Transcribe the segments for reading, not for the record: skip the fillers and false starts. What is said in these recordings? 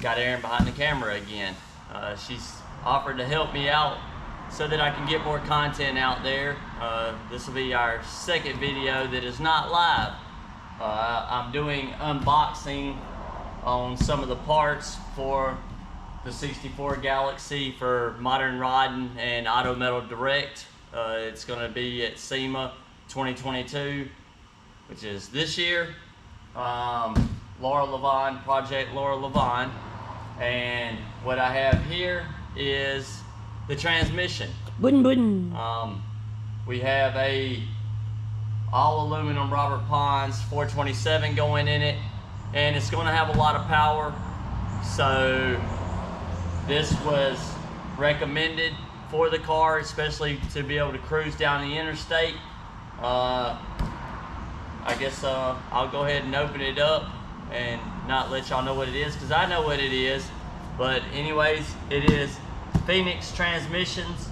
got Erin behind the camera again. She's offered to help me out so that I can get more content out there. This will be our second video that is not live. I'm doing unboxing on some of the parts for the 64 Galaxie for Modern Rodding and Auto Metal Direct. It's going to be at SEMA 2022, which is this year. Lor-Van, Project Lor-Van. And what I have here is the transmission. Button button. We have a all aluminum Robert Pons 427 going in it, and it's going to have a lot of power. So this was recommended for the car, especially to be able to cruise down the interstate. I guess I'll go ahead and open it up and not let y'all know what it is, because I know what it is. But anyways, it is Phoenix Transmissions,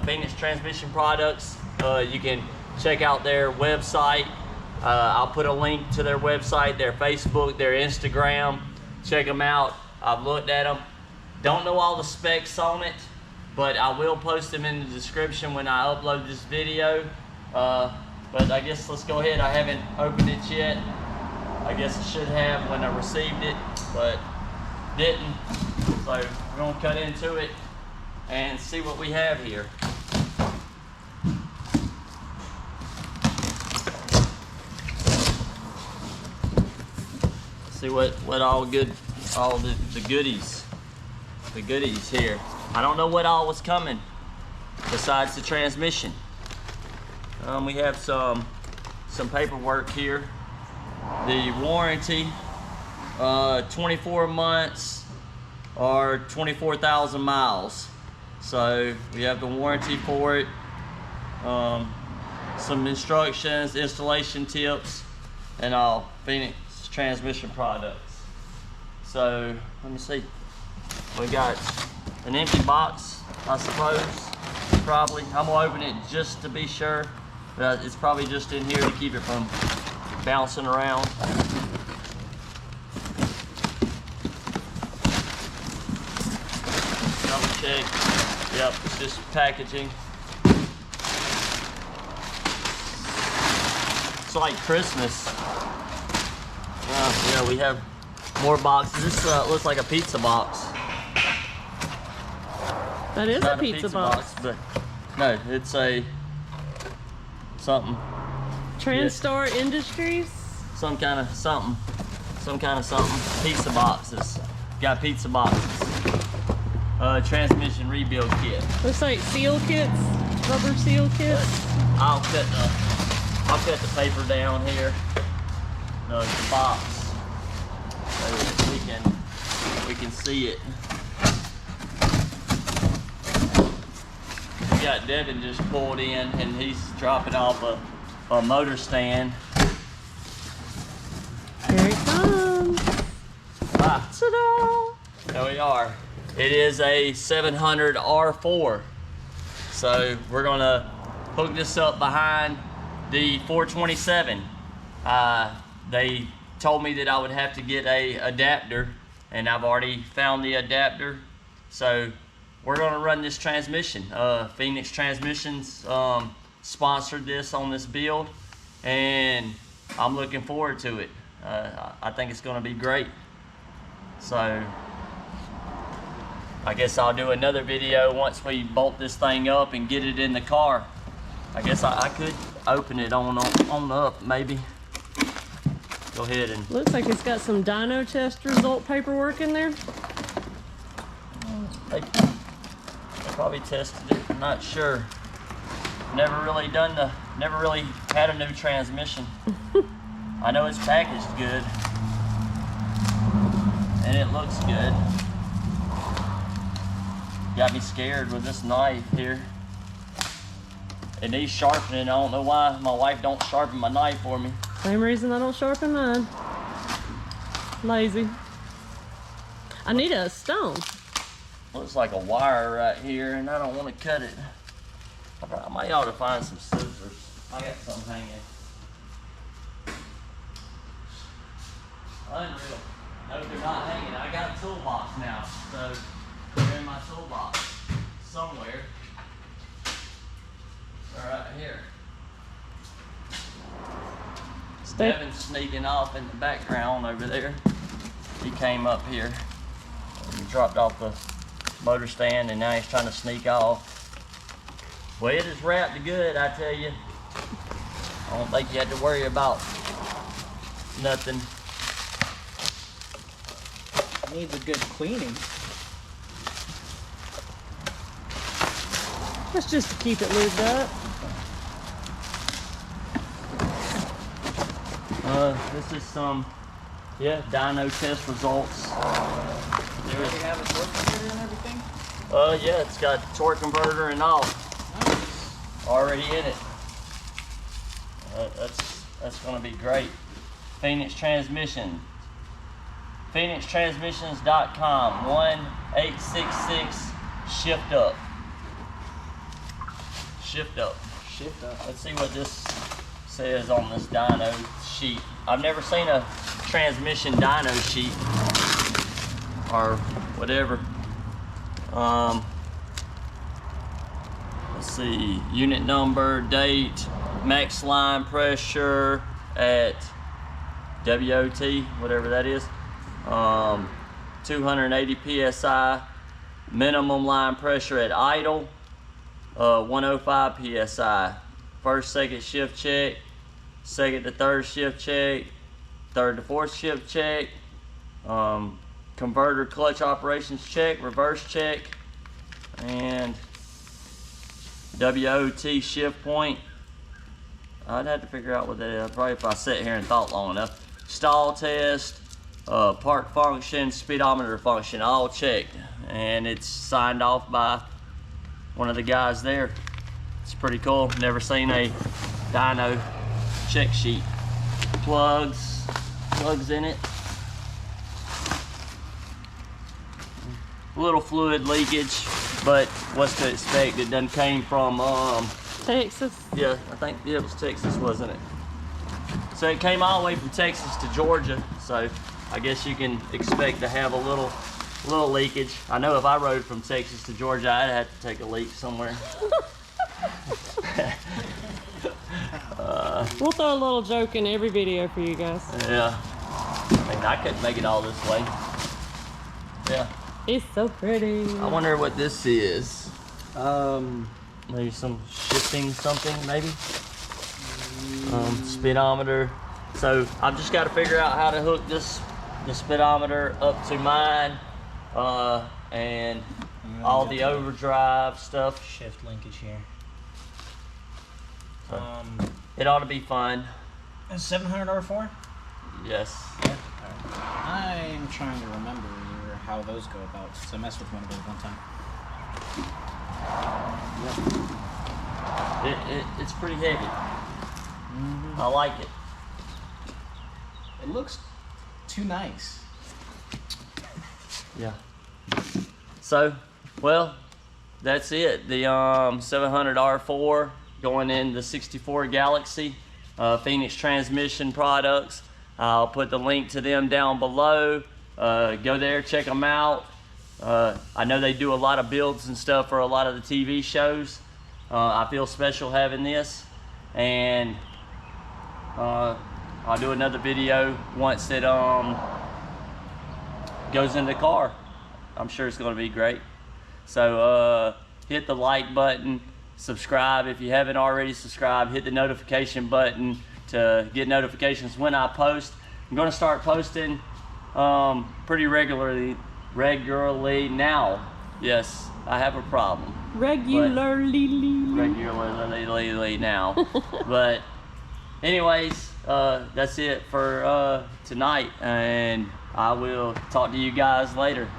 Phoenix Transmission Products. You can check out their website. I'll put a link to their website, their Facebook, their Instagram. Check them out. I've looked at them. Don't know all the specs on it, but I will post them in the description when I upload this video. But I guess let's go ahead. I haven't opened it yet. I guess I should have when I received it, but didn't. So we're gonna cut into it and see what we have here. See what all good, all the goodies here. I don't know what all was coming besides the transmission. We have some paperwork here. The warranty, 24 months or 24,000 miles. So we have the warranty for it. Some instructions, installation tips, and all Phoenix Transmission Products. So let me see. We got an empty box, I suppose. Probably. I'm gonna open it just to be sure. But it's probably just in here to keep it from bouncing around. Double check. Yep, it's just packaging. It's like Christmas. Yeah, we have more boxes. This looks like a pizza box. That is a pizza box. But no, it's a something. TransStar Industries? Some kind of something. Pizza boxes. Got pizza boxes. Transmission rebuild kit. Looks like seal kits, rubber seal kits. I'll cut the paper down here. No, the box, so that we can see it. We got Devin just pulled in, and he's dropping off a motor stand. Here it comes. Ah. Ta-da! There we are. It is a 700 R4. So we're gonna hook this up behind the 427. They told me that I would have to get a adapter, and I've already found the adapter. So we're gonna run this transmission. Phoenix Transmissions sponsored this on this build, and I'm looking forward to it. I think it's gonna be great. So I guess I'll do another video once we bolt this thing up and get it in the car. I guess I could open it on up, maybe. Go ahead and... Looks like it's got some dyno test result paperwork in there. They probably tested it, I'm not sure. Never really had a new transmission. I know it's packaged good, and it looks good. Got me scared with this knife here. It needs sharpening. I don't know why my wife don't sharpen my knife for me. Same reason I don't sharpen mine. Lazy. I need a stone. Looks like a wire right here, and I don't want to cut it. I might ought to find some scissors. I got some hanging. Unreal. No, they're not hanging. I got toolbox now. So they're in my toolbox somewhere. Right here. Devin's sneaking off in the background over there. He came up here and dropped off the motor stand, and now he's trying to sneak off. Well, it is wrapped good, I tell you. I don't think you had to worry about nothing. Needs a good cleaning. That's just to keep it lubed up. This is some, dyno test results. Do you have a torque converter and everything? Yeah, it's got torque converter and all Nice. already in it. That's gonna be great. Phoenix Transmission. PhoenixTransmissions.com 1-866 shift up. Shift up. Shift up. Let's see what this says on this dyno sheet. I've never seen a transmission dyno sheet or whatever. Let's see, unit number, date, max line pressure at WOT, whatever that is. 280 PSI, minimum line pressure at idle, 105 PSI. First, second shift check, second to third shift check, third to fourth shift check, converter clutch operations check, reverse check, and WOT shift point. I'd have to figure out what that is. Probably if I sat here and thought long enough. Stall test, park function, speedometer function, all checked, and it's signed off by one of the guys there. It's pretty cool. Never seen a dyno check sheet. Plugs in it. A little fluid leakage, but what's to expect? It done came from Texas. yeah, I think it was Texas, wasn't it? So it came all the way from Texas to Georgia, so I guess you can expect to have a little leakage. I know if I rode from Texas to Georgia, I'd have to take a leak somewhere. We'll throw a little joke in every video for you guys. Yeah, I couldn't make it all this way. Yeah, It's so pretty. I wonder what this is. Maybe some shifting something, maybe. Speedometer. So I've just got to figure out how to hook the speedometer up to mine, and all the overdrive stuff. Shift linkage here. So it ought to be fun. A 700 R4? Yes. Yeah. I'm trying to remember how those go about, because I messed with one of those one time. It's pretty heavy. I like it. It looks too nice. Yeah. So, well, that's it. The 700 R4 going in the 64 Galaxie, Phoenix Transmission products. I'll put the link to them down below. Go there, check them out. I know they do a lot of builds and stuff for a lot of the TV shows. I feel special having this, and I'll do another video once it goes in the car. I'm sure it's going to be great. So hit the like button, subscribe if you haven't already subscribed, hit the notification button to get notifications when I post. I'm going to start posting pretty regularly now. Yes, I have a problem. Regularly Now. But anyways, that's it for tonight, and I will talk to you guys later.